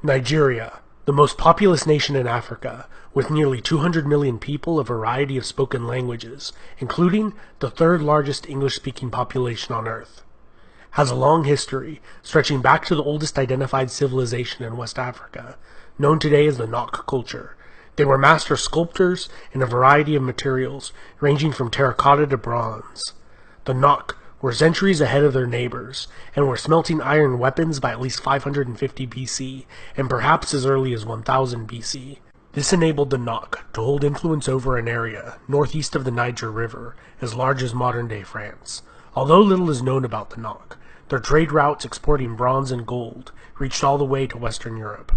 Nigeria, the most populous nation in Africa, with nearly 200 million people, a variety of spoken languages, including the third largest English-speaking population on Earth, has a long history stretching back to the oldest identified civilization in West Africa, known today as the Nok culture. They were master sculptors in a variety of materials, ranging from terracotta to bronze. The Nok were centuries ahead of their neighbors, and were smelting iron weapons by at least 550 BC, and perhaps as early as 1000 BC. This enabled the Nok to hold influence over an area northeast of the Niger River, as large as modern-day France. Although little is known about the Nok, their trade routes exporting bronze and gold reached all the way to Western Europe.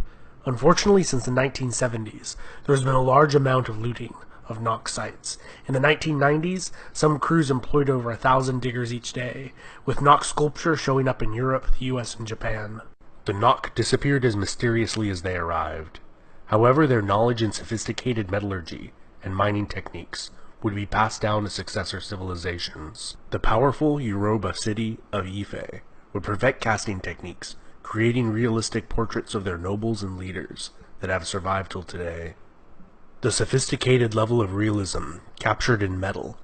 Unfortunately, since the 1970s, there has been a large amount of looting of Nok sites. In the 1990s, some crews employed over 1,000 diggers each day, with Nok sculpture showing up in Europe, the US, and Japan. The Nok disappeared as mysteriously as they arrived. However, their knowledge in sophisticated metallurgy and mining techniques would be passed down to successor civilizations. The powerful Yoruba city of Ife would perfect casting techniques, creating realistic portraits of their nobles and leaders that have survived till today. The sophisticated level of realism captured in metal,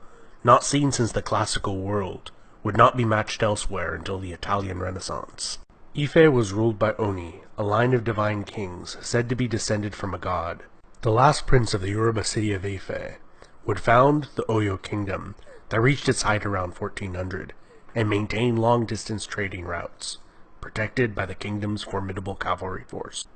not seen since the classical world, would not be matched elsewhere until the Italian Renaissance. Ife was ruled by Oni, a line of divine kings said to be descended from a god. The last prince of the Yoruba city of Ife would found the Oyo kingdom that reached its height around 1400 and maintained long-distance trading routes, protected by the kingdom's formidable cavalry force.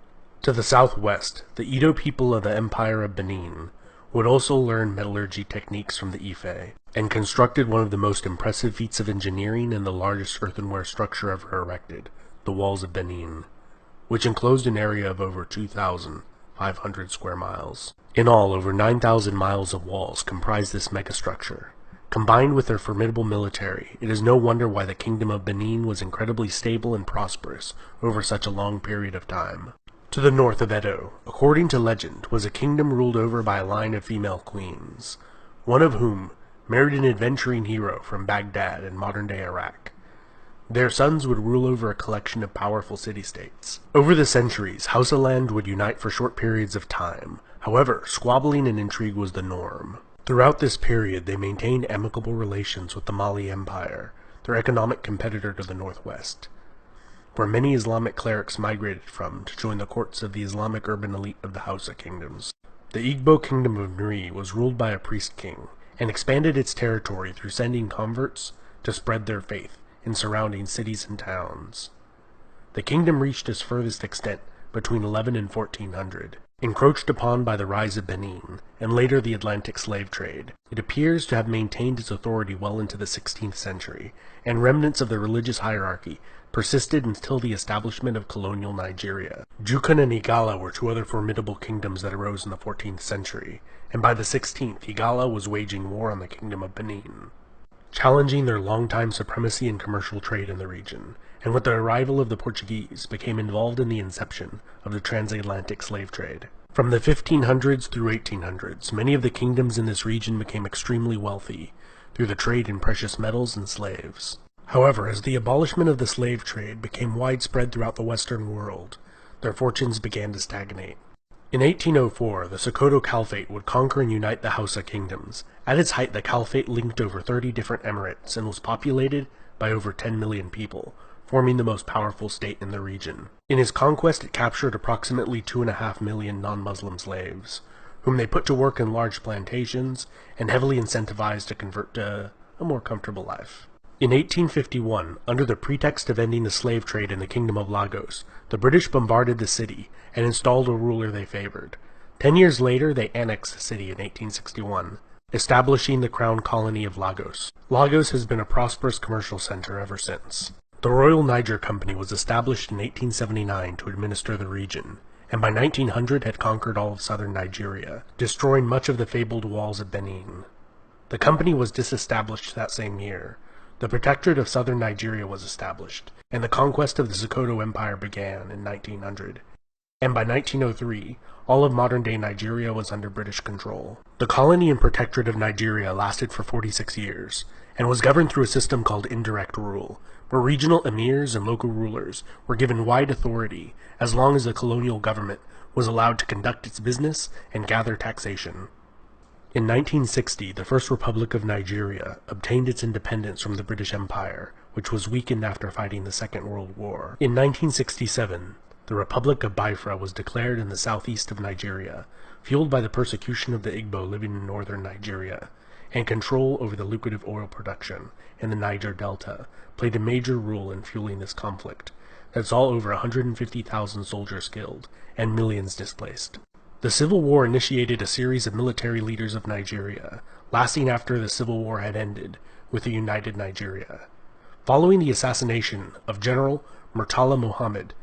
To the southwest, the Edo people of the Empire of Benin would also learn metallurgy techniques from the Ife, and constructed one of the most impressive feats of engineering and the largest earthenware structure ever erected, the Walls of Benin, which enclosed an area of over 2,500 square miles. In all, over 9,000 miles of walls comprise this megastructure. Combined with their formidable military, it is no wonder why the Kingdom of Benin was incredibly stable and prosperous over such a long period of time. To the north of Edo, according to legend, was a kingdom ruled over by a line of female queens, one of whom married an adventuring hero from Baghdad in modern-day Iraq. Their sons would rule over a collection of powerful city-states. Over the centuries, Hausaland would unite for short periods of time. However, squabbling and intrigue was the norm. Throughout this period, they maintained amicable relations with the Mali Empire, their economic competitor to the northwest, where many Islamic clerics migrated from to join the courts of the Islamic urban elite of the Hausa kingdoms. The Igbo kingdom of Nri was ruled by a priest king, and expanded its territory through sending converts to spread their faith in surrounding cities and towns. The kingdom reached its furthest extent between 11 and 1400. Encroached upon by the rise of Benin, and later the Atlantic slave trade, it appears to have maintained its authority well into the 16th century, and remnants of the religious hierarchy persisted until the establishment of colonial Nigeria. Jukun and Igala were two other formidable kingdoms that arose in the 14th century, and by the 16th, Igala was waging war on the Kingdom of Benin, challenging their long-time supremacy in commercial trade in the region, and with the arrival of the Portuguese became involved in the inception of the transatlantic slave trade. From the 1500s through 1800s, many of the kingdoms in this region became extremely wealthy through the trade in precious metals and slaves. However, as the abolishment of the slave trade became widespread throughout the Western world, their fortunes began to stagnate. In 1804, the Sokoto Caliphate would conquer and unite the Hausa kingdoms. At its height, the Caliphate linked over 30 different emirates and was populated by over 10 million people, forming the most powerful state in the region. In his conquest, it captured approximately 2.5 million non-Muslim slaves, whom they put to work in large plantations and heavily incentivized to convert to a more comfortable life. In 1851, under the pretext of ending the slave trade in the Kingdom of Lagos, the British bombarded the city and installed a ruler they favored. 10 years later, they annexed the city in 1861, establishing the crown colony of Lagos. Lagos has been a prosperous commercial center ever since. The Royal Niger Company was established in 1879 to administer the region, and by 1900 had conquered all of southern Nigeria, destroying much of the fabled walls of Benin. The company was disestablished that same year. The Protectorate of southern Nigeria was established, and the conquest of the Sokoto Empire began in 1900. and by 1903, all of modern-day Nigeria was under British control. The colony and protectorate of Nigeria lasted for 46 years, and was governed through a system called indirect rule, where regional emirs and local rulers were given wide authority as long as the colonial government was allowed to conduct its business and gather taxation. In 1960, the First Republic of Nigeria obtained its independence from the British Empire, which was weakened after fighting the Second World War. In 1967, the Republic of Biafra was declared in the southeast of Nigeria, fueled by the persecution of the Igbo living in northern Nigeria, and control over the lucrative oil production in the Niger Delta played a major role in fueling this conflict that saw over 150,000 soldiers killed and millions displaced. The Civil War initiated a series of military leaders of Nigeria, lasting after the Civil War had ended with a united Nigeria. Following the assassination of General Murtala Muhammad,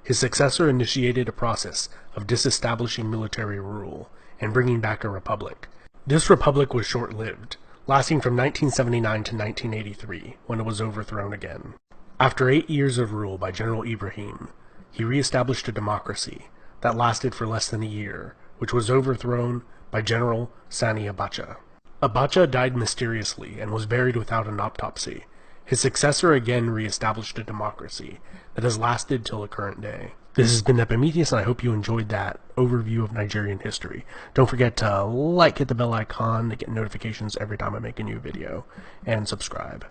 his successor initiated a process of disestablishing military rule and bringing back a republic. This republic was short-lived, lasting from 1979 to 1983, when it was overthrown again. After 8 years of rule by General Ibrahim, he re-established a democracy that lasted for less than a year, which was overthrown by General Sani Abacha. Abacha died mysteriously and was buried without an autopsy. His successor again re-established a democracy that has lasted till the current day. This has been Epimetheus, and I hope you enjoyed that overview of Nigerian history. Don't forget to hit the bell icon to get notifications every time I make a new video, and subscribe.